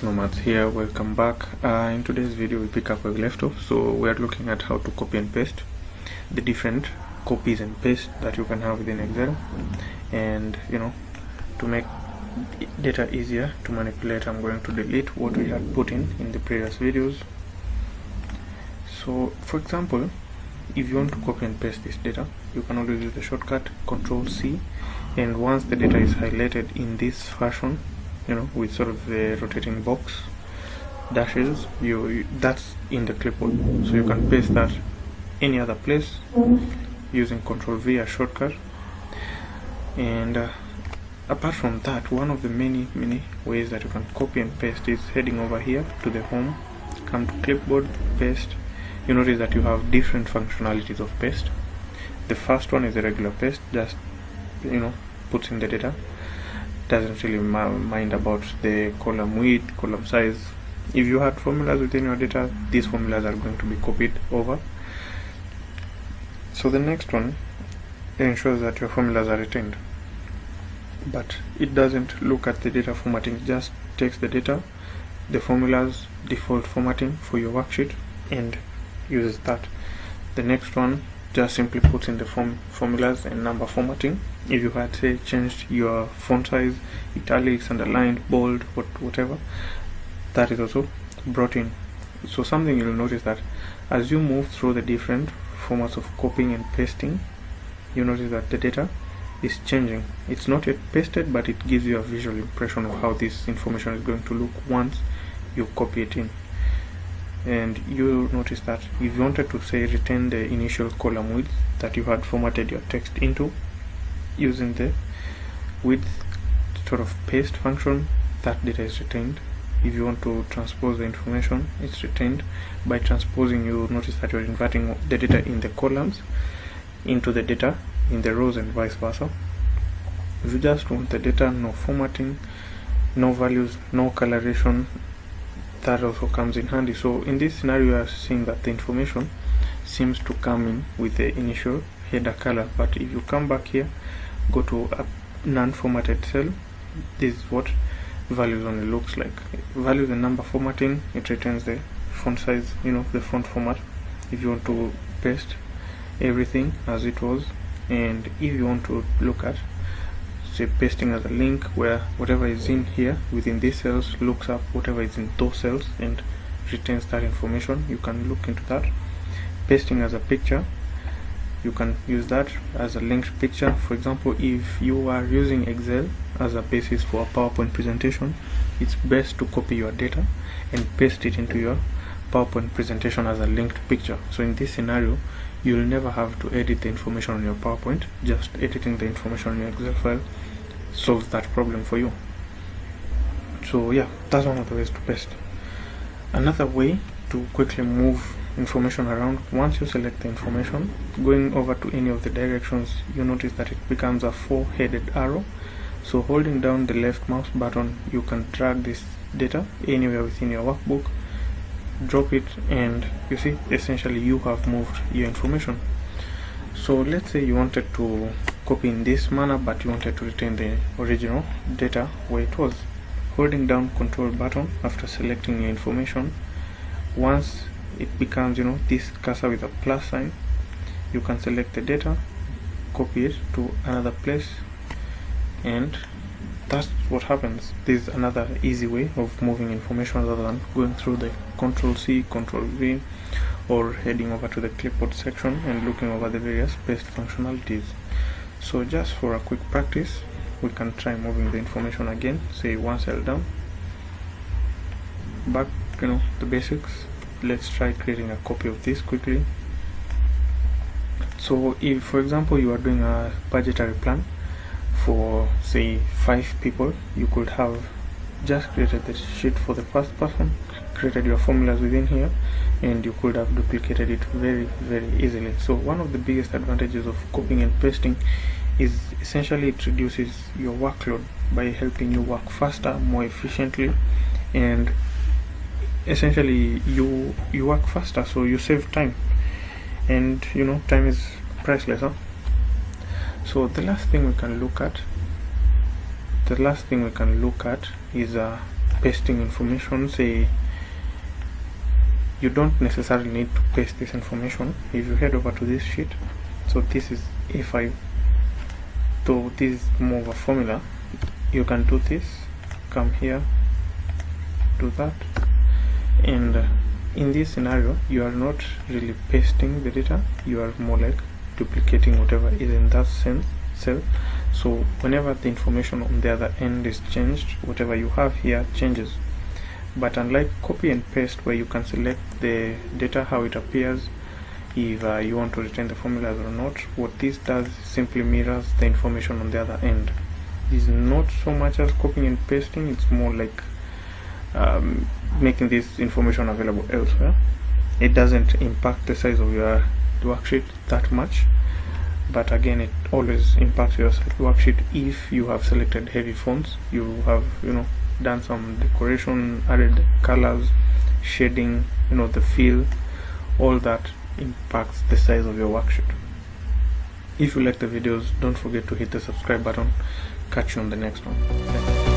nomads here, welcome back. In today's video we pick up where we left off. So we are looking at how to copy and paste, the different copies and paste that you can have within Excel, and to make data easier to manipulate, I'm going to delete what we had put in the previous videos. So for example, if you want to copy and paste this data, you can always use the shortcut Ctrl+C, and once the data is highlighted in this fashion, with sort of the rotating box dashes, that's in the clipboard, so you can paste that any other place using Ctrl+V as shortcut. And apart from that, one of the many ways that you can copy and paste is heading over here to the home, come to clipboard, paste. You notice that you have different functionalities of paste. The first one is a regular paste, just puts in the data, doesn't really mind about the column width, column size. If you had formulas within your data, these formulas are going to be copied over. So the next one ensures that your formulas are retained, but it doesn't look at the data formatting, it just takes the data, the formulas default formatting for your worksheet, and uses that. The next one just simply puts in the formulas and number formatting. If you had, say, changed your font size, italics, underlined, bold, whatever, that is also brought in. So something you'll notice that as you move through the different formats of copying and pasting, you notice that the data is changing. It's not yet pasted, but it gives you a visual impression of how this information is going to look once you copy it in. And you notice that if you wanted to, say, retain the initial column width that you had formatted your text into, using the width sort of paste function, that data is retained. If you want to transpose the information, it's retained. By transposing, you notice that you're inverting the data in the columns into the data in the rows and vice versa. If you just want the data, no formatting, no values, no coloration, that also comes in handy. So in this scenario, you are seeing that the information seems to come in with the initial header color, but if you come back here, go to a non-formatted cell, this is what values only looks like. Values and number formatting, it retains the font size, the font format. If you want to paste everything as it was, and if you want to look at, say, pasting as a link, where whatever is in here within these cells looks up whatever is in those cells and retains that information, you can look into that. Pasting as a picture, you can use that as a linked picture. For example, if you are using Excel as a basis for a PowerPoint presentation, it's best to copy your data and paste it into your PowerPoint presentation as a linked picture. So in this scenario, you'll never have to edit the information on your PowerPoint. Just editing the information in your Excel file solves that problem for you. So yeah, that's one of the ways to paste. Another way to quickly move information around, once you select the information, going over to any of the directions, you notice that it becomes a 4-headed arrow. So holding down the left mouse button, you can drag this data anywhere within your workbook, drop it, and you see, essentially you have moved your information. So let's say you wanted to copy in this manner, but you wanted to retain the original data where it was. Holding down Control button after selecting your information, once it becomes this cursor with a plus sign, you can select the data, copy it to another place, and that's what happens. This is another easy way of moving information rather than going through the Ctrl+C, Ctrl+V, or heading over to the clipboard section and looking over the various paste functionalities. So just for a quick practice, we can try moving the information again, say one cell down, back, the basics. Let's try creating a copy of this quickly. So if, for example, you are doing a budgetary plan for, say, 5 people, you could have just created the sheet for the first person, created your formulas within here, and you could have duplicated it very easily. So one of the biggest advantages of copying and pasting is essentially it reduces your workload by helping you work faster, more efficiently, and essentially you work faster, so you save time, and time is priceless, huh? So the last thing we can look at is pasting information, say you don't necessarily need to paste this information. If you head over to this sheet, so this is A5, so this is more of a formula. You can do this, come here, do that, and in this scenario you are not really pasting the data, you are more like duplicating whatever is in that cell. So whenever the information on the other end is changed, whatever you have here changes. But unlike copy and paste, where you can select the data how it appears, if you want to retain the formulas or not, what this does simply mirrors the information on the other end. It's not so much as copying and pasting, it's more like making this information available elsewhere. It doesn't impact the size of your worksheet that much, but again, it always impacts your worksheet if you have selected heavy fonts, you have done some decoration, added colors, shading, the feel, all that impacts the size of your worksheet. If you like the videos, don't forget to hit the subscribe button. Catch you on the next one. Thanks.